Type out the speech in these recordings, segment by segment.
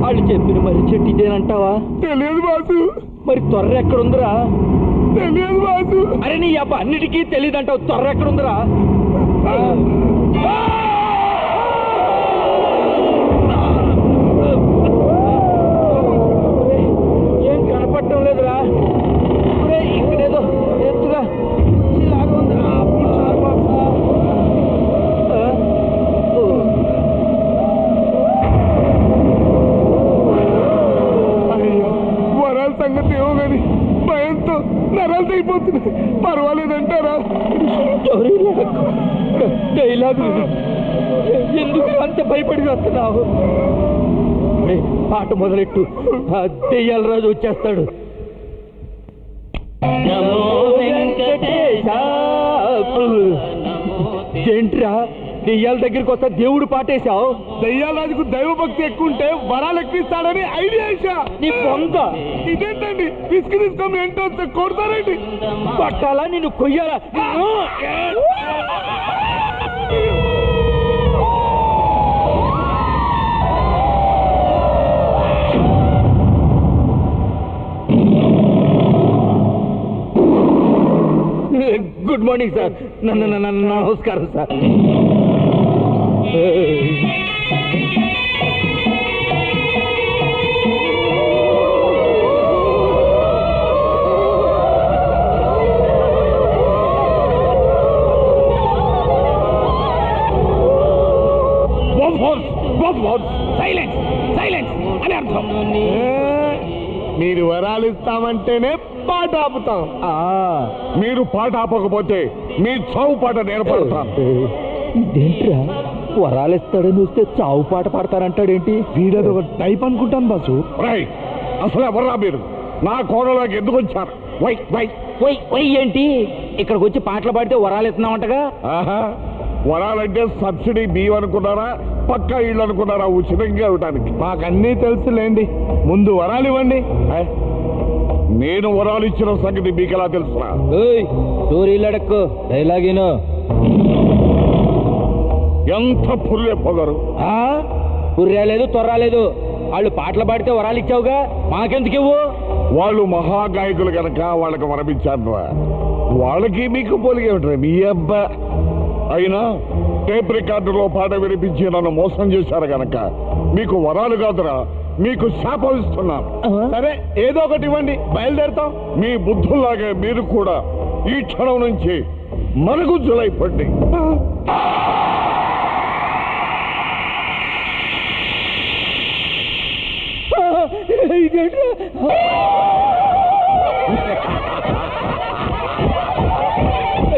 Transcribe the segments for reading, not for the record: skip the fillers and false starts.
వాళ్ళు చెప్పిన మరి చెట్టు ఇదేనంటావా? తెలియదు బాసు. మరి త్వర ఎక్కడుందిరా? తెలియదు బాసు. అరే నీ అబ్బా అన్నిటికీ తెలియదంటావు, త్వర ఎక్కడుందిరా? ఏం కనపడటం లేదురా. ఇక్కడేదో ఎత్తుగా లాగా ఉందిరా. అయ్యో, వరాల సంగతి ఏమో కానీ భయంతో నరాలు అయిపోతున్నాయి. పర్వాలేదంటారా? డైలాగు ఎందుకు అంత భయపడి వస్తున్నావు? పాట మొదలెట్టు, దెయ్యాల రాజు వచ్చేస్తాడు. ఏంట్రా దెయ్యాల దగ్గరికి వస్తా దేవుడు పాటేశావు? దయ్యాలకు దైవభక్తి ఎక్కువ ఉంటే వరాలు ఎక్కిస్తాడని ఐడియా వేసా. నీ పొంద ఇదేంటండి విసికి తీసుకొని ఏంటో కొడతారండి. పట్టాలా నిన్ను కొయ్యాలా? Good morning sir. నమస్కారం సార్. మీరు వరాలు ఇస్తామంటేనే పాట ఆపుతాం. మీరు పాట ఆపకపోతే మీ చావు పాట నేర్పడతాను. ఇదేంట్రా వరాలిస్తాడని వస్తే చావు పాట పాడతారంటాడేంటి? వీడది ఒక టైప్ అనుకుంటాను బాసు. అసలు ఎవర్రా మీరు? నా కోడలోకి ఎందుకు వచ్చారు? వై వై వై వై ఏంటి? ఇక్కడికి వచ్చి పాటలు పాడితే వరాలు ఇస్తున్నామంటగా? వరాలంటే సబ్సిడీ బియ్యం అనుకున్నారా, పక్కా ఇళ్ళు అనుకున్నారా ఉచితంగా ఇవ్వడానికి? మాకన్నీ తెలుసులేండి, ముందు వరాలు ఇవ్వండి. నేను వరాలు ఇచ్చిన సంగతి మీకు ఎలా తెలుసురా? స్టోరీలడక్కు డైలాగేను. ఎంత పుర్రె పొగరు! పుర్రాలేదు తొర్రాలేదు. వాళ్ళు పాటలు పాడితే వరాలు ఇచ్చావుగా, మాకెందుకు ఇవ్వు? వాళ్ళు మహాగాయకులు కనుక వాళ్ళకి వరమిచ్చారు. వాళ్ళకి మీకు పోలిగేమిట్రా మీ అబ్బా? అయినా టేప్ రికార్డులో పాట వినిపించి నన్ను మోసం చేశారు కనుక మీకు వరాలు కాదురా, మీకు శాపం ఇస్తున్నాను. సరే ఏదో ఒకటి ఇవ్వండి, బయలుదేరుతాం. మీ బుద్ధుల్లాగే మీరు కూడా ఈ క్షణం నుంచి మరుగుజ్జులైపోండి.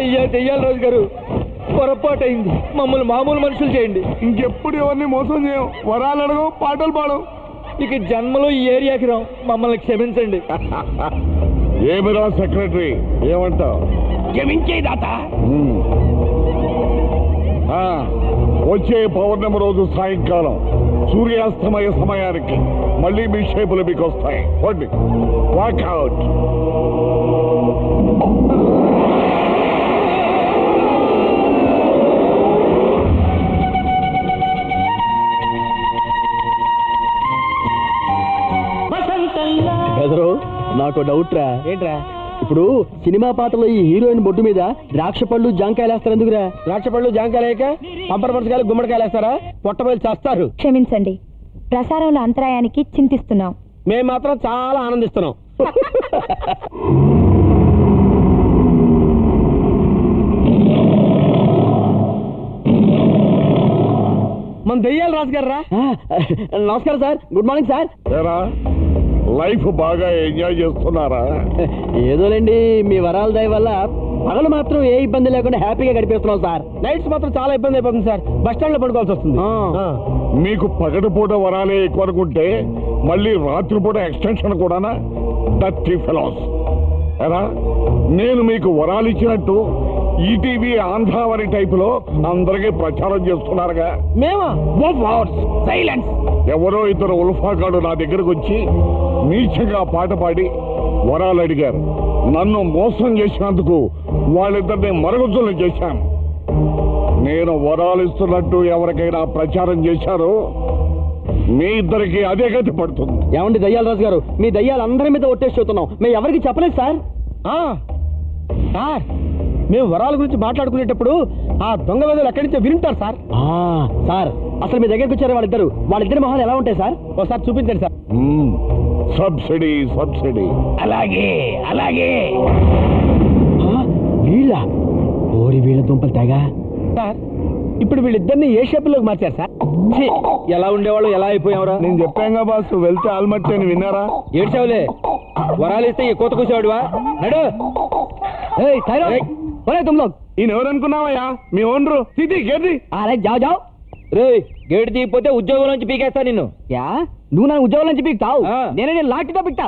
అయ్యా దెయ్యాల రాజు గారు, పొరపాటు అయింది. మమ్మల్ని మామూలు మనుషులు చేయండి. ఇంకెప్పుడు ఎవరిని మోసం చేయం, వరాలు అడగం, పాటలు పాడం. ఇక జన్మలో ఈ ఏరియాకి రాం, మమ్మల్ని క్షమించండి. ఏమిరా సెక్రటరీ, ఏమంటావు? క్షమించే దాత. వచ్చే పౌర్ణమి రోజు సాయంకాలం సూర్యాస్తమయ సమయానికి మళ్ళీ మీ షేపులు మీకు వస్తాయి. వాకౌట్. నాకు డౌట్ రా. ఏంట్రా? ఇప్పుడు సినిమా పాటలో ఈ హీరోయిన్ బొడ్డు మీద ద్రాక్ష పళ్ళు జాంకాయలు వేస్తారు ఎందుకురా? ద్రాక్ష పళ్ళు జాంకాయలేక పంపర పరసకాయలు గుమ్మడికాయలు వేస్తారా? పొట్టబయలు చేస్తారు. క్షమించండి, ప్రసారంలో అంతరాయానికి చింతిస్తున్నాం. మేము మాత్రం చాలా ఆనందిస్తున్నాం. మన దెయ్యాల రాజు గారు రా. నమస్కారం sir. Good morning sir. Life బాగా ఎంజాయ్ చేస్తున్నారా? ఏదోలేండి, మీ వరాల దయ వల్ల పగలు మాత్రం ఏ ఇబ్బంది లేకుండా హ్యాపీగా గడిపేస్తున్నాం సార్. నైట్స్ మాత్రం చాలా ఇబ్బంది అయిపోతుంది సార్. బస్ స్టాండ్ లో పడుకోవాల్సి వస్తుంది. మీకు పగటిపూట వరాలే ఎక్కువ అనుకుంటే మళ్ళీ రాత్రిపూట ఎక్స్టెన్షన్ కూడానా? Dirty fellows. ఎరా, నేను మీకు వరాలు ఇచ్చినట్టు ఈటీవీ ఆంధ్రావరి టైపులో అందరికీ ప్రచారం చేస్తున్నారుగా. మేమా? సైలెన్స్. ఎవరో ఇద్దరు ఉల్ఫాగాడు నా దగ్గరకు వచ్చి నీచంగా పాట పాడి వరాలు అడిగారు. నన్ను మోసం చేసినందుకు వాళ్ళిద్దరిని మరుగుజ్జులను చేశాను. నేను వరాలు ఇస్తున్నట్టు ఎవరికైనా ప్రచారం చేశారో మీ ఇద్దరికి అదే గతి పడుతుంది. ఏమండి దయ్యాల రాజు గారు, మీ దయ్యాలు అందరి మీద ఒట్టేసి చూస్తున్నాం, మేము ఎవరికి చెప్పలేదు సార్. సార్ మేము వరాల గురించి మాట్లాడుకునేటప్పుడు ఆ దొంగ వెదలు ఎక్కడి నుంచో వింటారు సార్. సార్ అసలు మీ దగ్గరికి వచ్చారు వాళ్ళిద్దరి మొహాలు ఎలా ఉంటాయి సార్? ఒకసారి చూపించండి సార్. Subsidy subsidy. అలాగే అలాగే. వీళ్ళ ఓరి వీళ్ళ దుంపలు తెగా సార్. ఇప్పుడు వీళ్ళిద్దరిని ఏ షేపులోకి మార్చారు సార్? ఎలా ఉండేవాళ్ళు ఎలా అయిపోయావురా? నేను చెప్పాంగా బాసు, వెళ్తే ఆల్మట్టి అని విన్నారా? ఏడ్చావులే, వరాలు ఇస్తే ఈ కోత కూర్చోవాడువా? నడు. ఈయన ఎవరు అనుకున్నావయ్యా? మీ ఓనరు. గేది అరే జావ్ జావ్. రే గేట్ తీయకపోతే ఉద్యోగం నుంచి పీకేస్తా నిన్ను. యా నువ్వు నా ఉద్యోగం నుంచి పీకుతావు, నేనే లాఠీతో పీకుతా.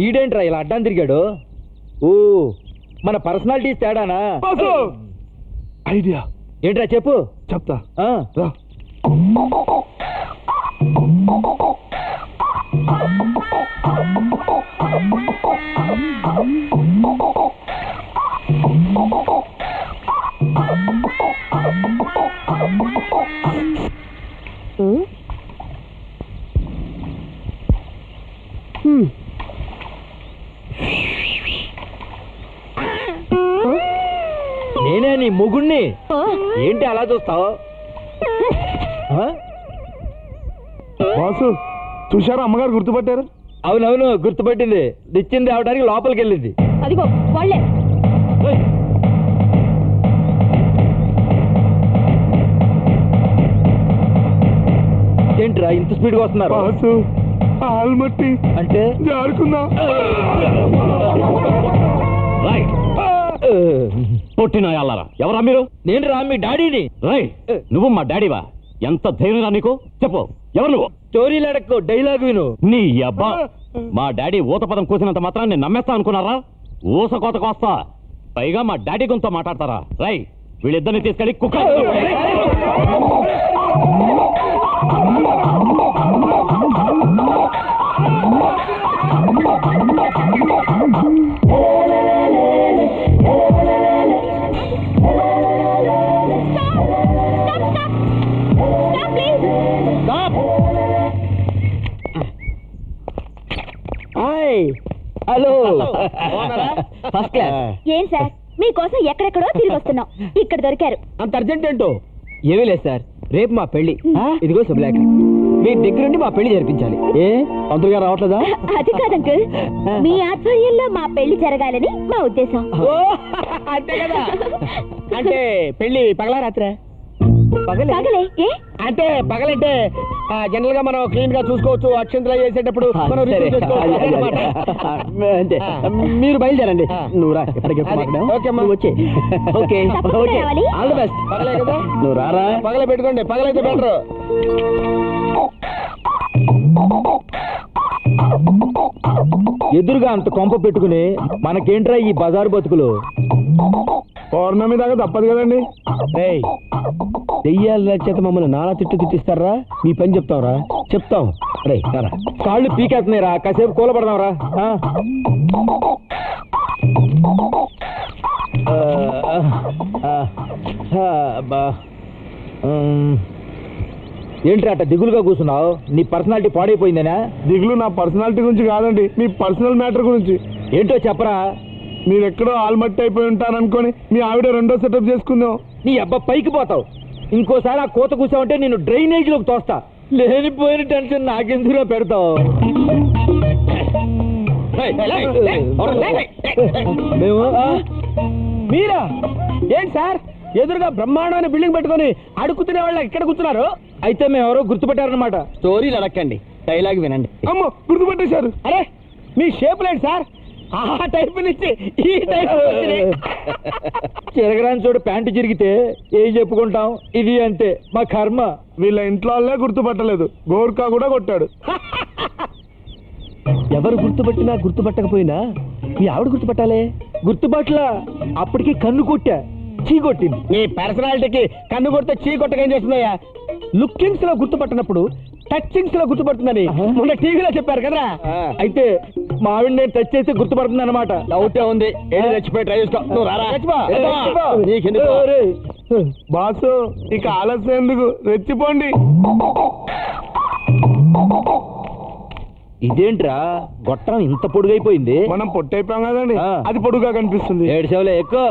ఈడేంట్రా ఇలా అడ్డం తిరిగాడు? ఓ మన పర్సనాలిటీస్ తేడానా? ఐడియా ఏంట్రా చెప్పు. చెప్తా. రా. నేనే నీ మొగుణ్ణి. ఏంటి అలా చూస్తావు? బాసు చూశారా, అమ్మగారు గుర్తుపట్టారు? అవునవును గుర్తుపట్టింది. ఇచ్చింది అవడానికి లోపలికి వెళ్ళింది. అదిగో వాళ్ళే. ఏంట్రా ఇంత స్పీడ్ గా వస్తున్నారు? బాసు ఆల్మట్టి అంటే జారుకుందా? పొట్టిన అల్లారా, ఎవరా మీరు? నేను రా మీ డాడీని. రై నువ్వు మా డాడీవా? ఎంత ధైర్యంగా నీకు? చెప్పు ఎవరు నువ్వు? స్టోరీలు అడక్కు, డైలాగ్ విను. నీ అబ్బా, మా డాడీ ఊత పదం కూసినంత మాత్రం నేను నమ్మేస్తా అనుకున్నారా? ఊస కోత కోస్తా, పైగా మా డాడీ గుంతో మాట్లాడతారా? రై వీళ్ళిద్దరిని తీసుకెళ్ళి కుక్క. Hello first class. ఏం సార్ మీకోసం ఎక్కడెక్కడో తిరిగి వస్తున్నాం, ఇక్కడ దొరికారు. అంత అర్జెంట్ ఏంటో? ఏమీ లేదు సార్, రేపు మా పెళ్లి. ఇదిగో శుభలేఖ, మీ దగ్గరుండి మా పెళ్లి జరిపించాలి. ఏ పంతులుగా రావట్లేదా? అది కాదు అంకుల్, మీ ఆధ్వర్యంలో మా పెళ్లి జరగాలని మా ఉద్దేశం. అంతే కదా. అంటే పెళ్లి పగలా రాత్రే? పగలే ఏ? అంటే పగలంటే జనరల్ గా మనం క్లీన్ గా చూసుకోవచ్చు. అక్షంతలు చేసేటప్పుడు మనం రిసీవ్ చేసుకోవచ్చు అన్నమాట. అంతే. మీరు బయలుదేరండి. నువ్వు రా. వచ్చే. ఓకే తప్పకుండా రావాలి. All the best. పగలే కదా, నువ్వు రారా. పగలే పెట్టుకోండి, పగలైతే బెటర్. ఎదురుగా అంత కొంప పెట్టుకుని మనకేంట్రా ఈ బజారు బతుకులు? పౌర్ణమి దాకా తప్పదు కదండి. దెయ్యాల చేత మమ్మల్ని నానా తిట్టిస్తారా? మీ పని చెప్తావురా? చెప్తాం. రే రారా, కాళ్ళు పీకేస్తున్నాయిరా, కాసేపు కూలబడదాంరా. ఏంట్రా అట్ట దిగులుగా కూర్చున్నావు? నీ పర్సనాలిటీ పాడైపోయిందేనా? దిగులు నా పర్సనాలిటీ గురించి కాదండి, మీ పర్సనల్ మ్యాటర్ గురించి. ఏంటో చెప్పరా. మీరు ఎక్కడో ఆల్మట్టి అయిపోయి ఉంటారనుకొని మీ ఆవిడ రెండో సెటప్ చేసుకుందాం. నీ అబ్బా పైకి పోతావు. ఇంకోసారి ఆ కోత కూర్చావంటే నేను డ్రైనేజ్ లోకి తోస్తా. లేనిపోయిన టెన్షన్ నాకెందుకురా పెడతావు? మేము మీరా? ఏంటి సార్ ఎదురుగా బ్రహ్మాండమైన బిల్డింగ్ పెట్టుకొని అడుగుతునే వాళ్ళ ఇక్కడ కూర్చున్నారు? అయితే మేము ఎవరో గుర్తుపెట్టారనమాట. స్టోరీలు అడక్కండి, డైలాగ్ వినండి. అమ్మో గుర్తుపట్టేశారు. అరే మీ షేప్ లేదు సార్, ఆ టైప్ నుంచి ఈ టైప్. చిరగరాని చోటు ప్యాంటు చిరిగితే ఏం చెప్పుకుంటాం? ఇది అంతే మా కర్మ. వీళ్ళ ఇంట్లో వాళ్ళే గుర్తుపట్టలేదు, గోర్ఖా కూడా కొట్టాడు. ఎవరు గుర్తుపట్టినా గుర్తుపట్టకపోయినా మీ ఆవిడ గుర్తుపట్టాలే. గుర్తుపట్ల అప్పటికి కన్ను కొట్టా, చీ కొట్టింది. నీ పర్సనాలిటీకి కన్ను కొడితే చీ కొట్టక ఏం చేస్తుందయ్యా? లుకింగ్స్ లో గుర్తుపట్టినప్పుడు టచింగ్స్ లో గుర్తుపడుతుందని మొన్న టీవీలో చెప్పారు కదా. అయితే మా ఆవిడ నేను టచ్ చేస్తే గుర్తుపడుతుంది అనమాట. డౌటే ఉంది. రెచ్చిపోయి ట్రై చేసుకో. నువ్వు రారా. బాసు ఇక ఆలస్యం ఎందుకు, రెచ్చిపోండి. ఇదేంట్రా గొట్టం ఇంత పొడుగైపోయింది? మనం పొట్టైపోయాం కదండి, అది పొడుగా కనిపిస్తుంది. 7 సేవలే ఎక్కువ.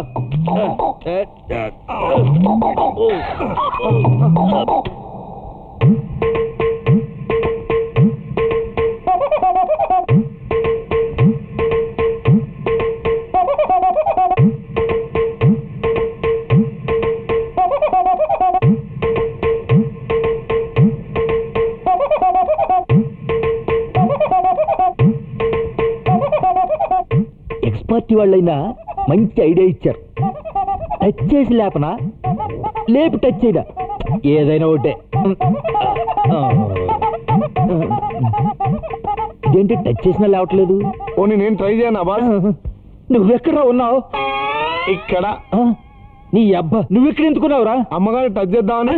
ఎక్స్పర్ట్ వాళ్ళైనా మంచి ఐడియా ఇచ్చారు. టచ్ చేసి లేపనా, లేపి టచ్ చేయడా, ఏదైనా ఒకటే. ఇదేంటి టచ్ చేసినా లేవట్లేదు? పోనీ నేను ట్రై చేయనా బాస్? నువ్వెక్కడ ఉన్నావు? ఇక్కడ. నీ అబ్బా, నువ్వెక్కడ ఎందుకున్నావురా? అమ్మగారు టచ్ చేద్దామని.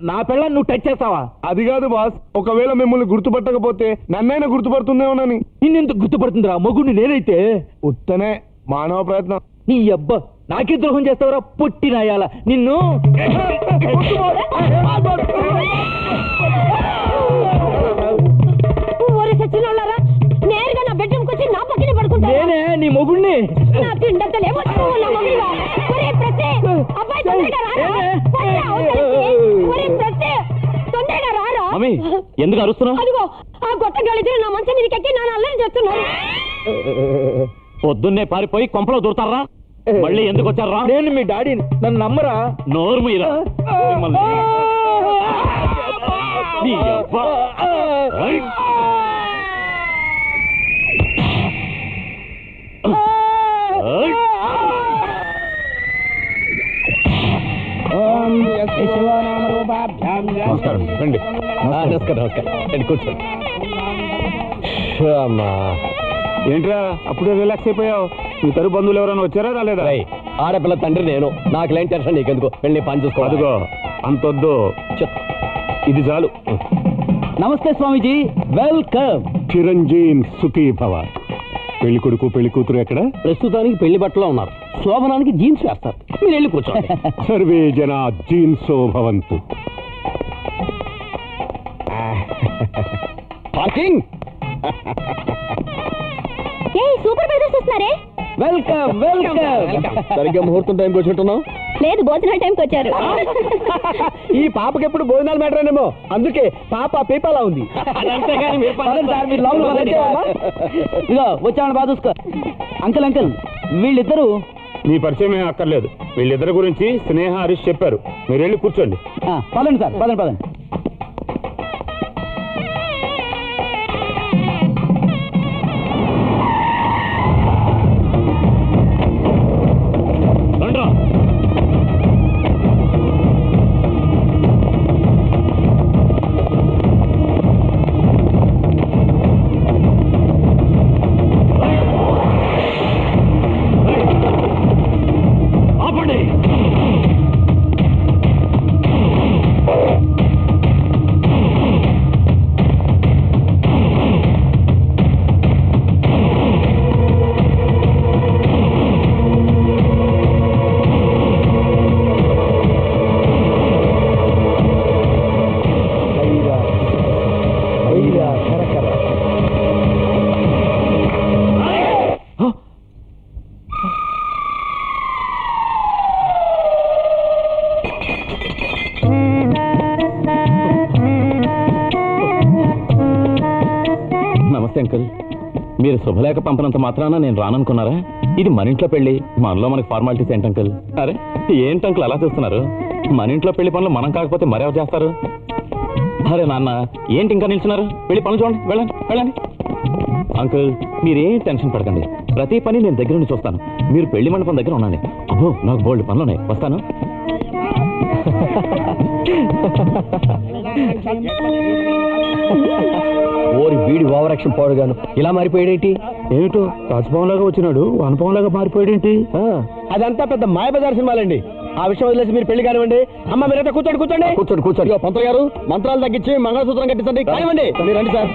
నా పిల్లని నువ్వు టచ్ చేస్తావా? అది కాదు బాస్, ఒకవేళ మిమ్మల్ని గుర్తుపట్టకపోతే నన్నైనా గుర్తుపడుతుందేమోనని. నిన్నెందుకు గుర్తుపడుతుందిరా? మగుడిని నేనైతే. ఉత్తనే మానవ ప్రయత్నం. నీ అబ్బా, నాకే ద్రోహం చేస్తావురా పొట్టినాయాల నిన్ను. నేరుగా నా బెడ్రూమ్ వచ్చి నా పక్కన పడుకుంటా. నేనే నీ మొగుడిని. నా తిండంతలేమో నా మగనివా. ఒరే ప్రసే, అబ్బాయి తొందరగా రారా. పోరా, అవతలికి. ఒరే ప్రసే, తొందరగా రారా. మమ్మీ ఎందుకు అరుస్తున్నావు? అదిగో ఆ గొట్ట గాలితో నా మంచం మీదకి ఎక్కి నా అల్లరి చేస్తున్నారు. పొద్దున్నే పారిపోయి కొంపలో దూరతారా? మళ్ళీ ఎందుకు వచ్చారా? నేను మీ డాడీని, నన్ను నమ్మరా? నోరు మీరా. నీ అబ్బా. ఐ. ఐ. నమస్కారం, రండి. నమస్కారం. రండి, కూర్చోండి. అమ్మా, ఏంట్రా అప్పుడే రిలాక్స్ అయిపోయావు? మీ తరు బంధువులు ఎవరైనా వచ్చారా రాలేదా? ఆడపిల్ల తండ్రి నేను, నాకు లేని టెన్షన్ నీకెందుకు? వెళ్ళి పని చూసుకో. అదిగో అంతొద్దు, ఇది చాలు. నమస్తే స్వామీజీ, వెల్కమ్. చిరంజీవి సుఖీ భవ. పెళ్లి కొడుకు పెళ్లి కూతురు ఎక్కడ? ప్రస్తుతానికి పెళ్లి బట్టలో ఉన్నారు. శోభనానికి జీన్స్ వేస్తారు. మీరు వెళ్ళి కూర్చోండి. సర్వే జన జీన్సో భవంతు. పార్కింగ్. సూపర్ బ్రదర్స్ వస్తున్నారే. వెల్కమ్. సరిగ్గా ముహూర్తం టైంకి వచ్చినట్టున్నావు. లేదు, భోజనాల టైంకి వచ్చారు. ఈ పాపకి ఎప్పుడు భోజనాలు మ్యాటరేనేమో, అందుకే పాప పీపాలా ఉంది. ఇదో వచ్చామని బాగా చూసుకో. అంకుల్ వీళ్ళిద్దరు మీ పరిచయం ఏం అక్కర్లేదు. వీళ్ళిద్దరి గురించి స్నేహ హరీష్ చెప్పారు. మీరు వెళ్ళి కూర్చోండి. పదండి సార్, పదండి. రండ్రా. ఆపండి. నమస్తే అంకుల్. మీరు శుభలేఖ పంపినంత మాత్రాన నేను రాననుకున్నారా? ఇది మన ఇంట్లో పెళ్లి, మనలో మనకి ఫార్మాలిటీస్ ఏంటి అంకుల్? అరే ఏంటి అంకుల్ అలా చూస్తున్నారు? మన ఇంట్లో పెళ్లి పనులు మనం కాకపోతే మరెవరు చేస్తారు? అరే నాన్న, ఏంటి ఇంకా నిల్చున్నారు? వెళ్ళి పనులు చూడండి, వెళ్ళండి. అంకుల్ మీరేం టెన్షన్ పడకండి, ప్రతి పని నేను దగ్గర నుండి చూస్తాను. మీరు పెళ్లి మండపం దగ్గర ఉండండి. అబ్బో నాకు బోల్డ్ పనులు ఉన్నాయి, వస్తాను. ఓరి వీడి ఓవరాక్షన్ పోడుగాను ఇలా మారిపోయాడేంటి? ఏమిటో రాజభవన్ లాగా వచ్చినాడు, వనభవన్ లాగా మారిపోయాడేంటి? అదంతా పెద్ద మాయబజార్ సినిమాలండి. ఆ విషయం వదిలేసి మీరు పెళ్లి కానివ్వండి. అమ్మ మీరైతే కూర్చోండి. పంతులు గారు మంత్రాలు తగ్గించి మంగళసూత్రం కట్టించండి. కానివ్వండి. మీరు రండి సార్.